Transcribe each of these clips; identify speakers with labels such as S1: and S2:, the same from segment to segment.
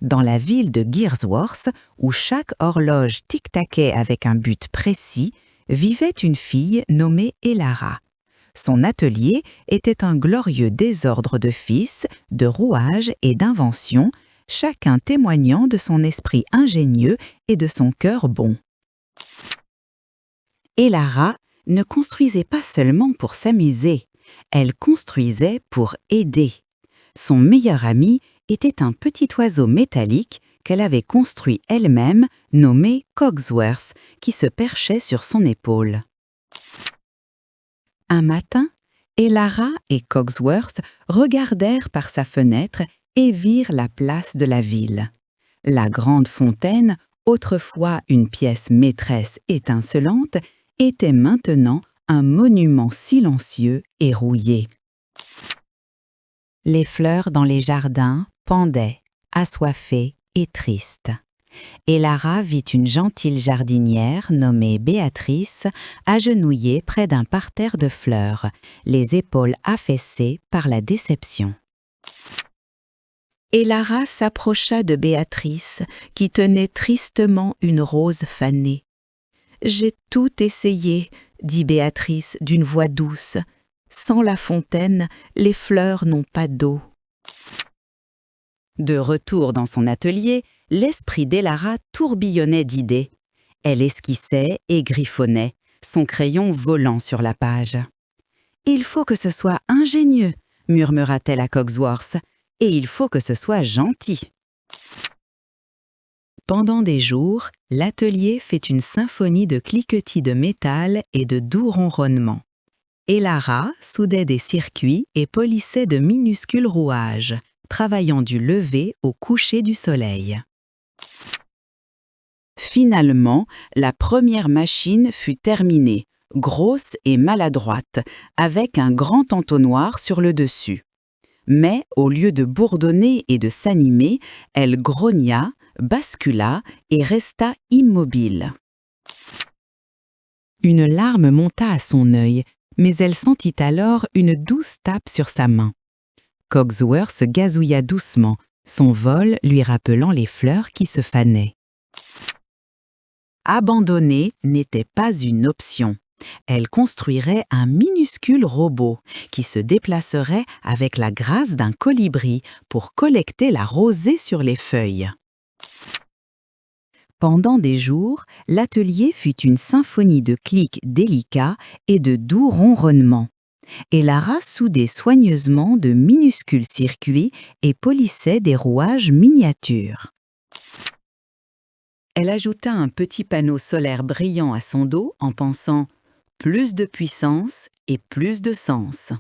S1: Dans la ville de Gearsworth, où chaque horloge tic-taquait avec un but précis, vivait une fille nommée Elara. Son atelier était un glorieux désordre de fils, de rouages et d'inventions, chacun témoignant de son esprit ingénieux et de son cœur bon. Elara ne construisait pas seulement pour s'amuser, elle construisait pour aider. Son meilleur ami était un petit oiseau métallique qu'elle avait construit elle-même, nommé Cogsworth, qui se perchait sur son épaule. Un matin, Elara et Cogsworth regardèrent par sa fenêtre et virent la place de la ville. La grande fontaine, autrefois une pièce maîtresse étincelante, était maintenant un monument silencieux et rouillé. Les fleurs dans les jardins pendaient, assoiffées et tristes. Elara vit une gentille jardinière nommée Béatrice agenouillée près d'un parterre de fleurs, les épaules affaissées par la déception. Elara s'approcha de Béatrice, qui tenait tristement une rose fanée. « J'ai tout essayé, » dit Béatrice d'une voix douce. « Sans la fontaine, les fleurs n'ont pas d'eau. » De retour dans son atelier, l'esprit d'Elara tourbillonnait d'idées. Elle esquissait et griffonnait, son crayon volant sur la page. « Il faut que ce soit ingénieux, » murmura-t-elle à Cogsworth, « et il faut que ce soit gentil. » Pendant des jours, l'atelier fait une symphonie de cliquetis de métal et de doux ronronnements. Elara soudait des circuits et polissait de minuscules rouages, travaillant du lever au coucher du soleil. Finalement, la première machine fut terminée, grosse et maladroite, avec un grand entonnoir sur le dessus. Mais, au lieu de bourdonner et de s'animer, elle grogna, bascula et resta immobile. Une larme monta à son œil, mais elle sentit alors une douce tape sur sa main. Cogsworth gazouilla doucement, son vol lui rappelant les fleurs qui se fanaient. Abandonner n'était pas une option. Elle construirait un minuscule robot qui se déplacerait avec la grâce d'un colibri pour collecter la rosée sur les feuilles. Pendant des jours, l'atelier fut une symphonie de clics délicats et de doux ronronnements. Elara soudait soigneusement de minuscules circuits et polissait des rouages miniatures. Elle ajouta un petit panneau solaire brillant à son dos en pensant « plus de puissance et plus de sens ».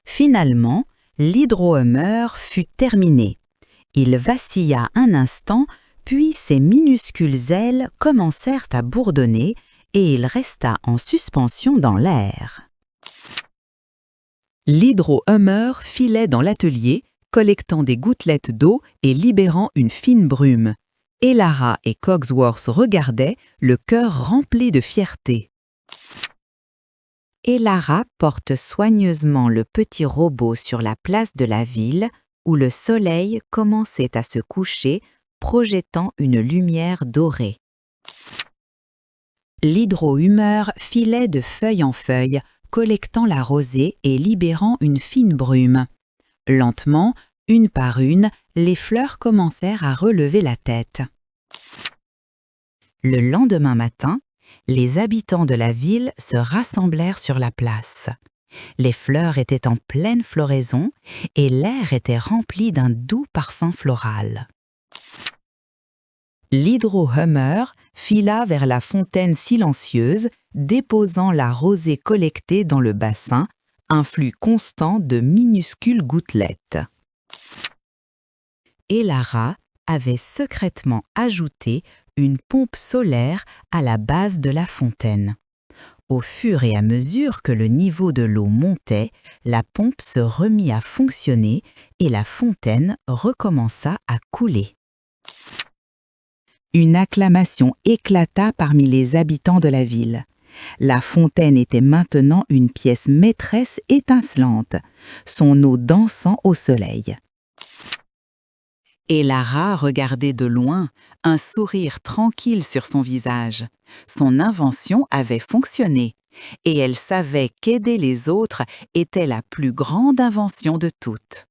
S1: Finalement, l'hydrohumeur fut terminé. Il vacilla un instant, puis ses minuscules ailes commencèrent à bourdonner et il resta en suspension dans l'air. L'hydrohumeur filait dans l'atelier, collectant des gouttelettes d'eau et libérant une fine brume. Elara et Cogsworth regardaient, le cœur rempli de fierté. Elara porte soigneusement le petit robot sur la place de la ville, où le soleil commençait à se coucher, projetant une lumière dorée. L'hydrohumeur filait de feuille en feuille, collectant la rosée et libérant une fine brume. Lentement, une par une, les fleurs commencèrent à relever la tête. Le lendemain matin, les habitants de la ville se rassemblèrent sur la place. Les fleurs étaient en pleine floraison et l'air était rempli d'un doux parfum floral. L'hydrohumeur fila vers la fontaine silencieuse, déposant la rosée collectée dans le bassin, un flux constant de minuscules gouttelettes. Elara avait secrètement ajouté une pompe solaire à la base de la fontaine. Au fur et à mesure que le niveau de l'eau montait, la pompe se remit à fonctionner et la fontaine recommença à couler. Une acclamation éclata parmi les habitants de la ville. La fontaine était maintenant une pièce maîtresse étincelante, son eau dansant au soleil. Et Lara regardait de loin, un sourire tranquille sur son visage. Son invention avait fonctionné, et elle savait qu'aider les autres était la plus grande invention de toutes.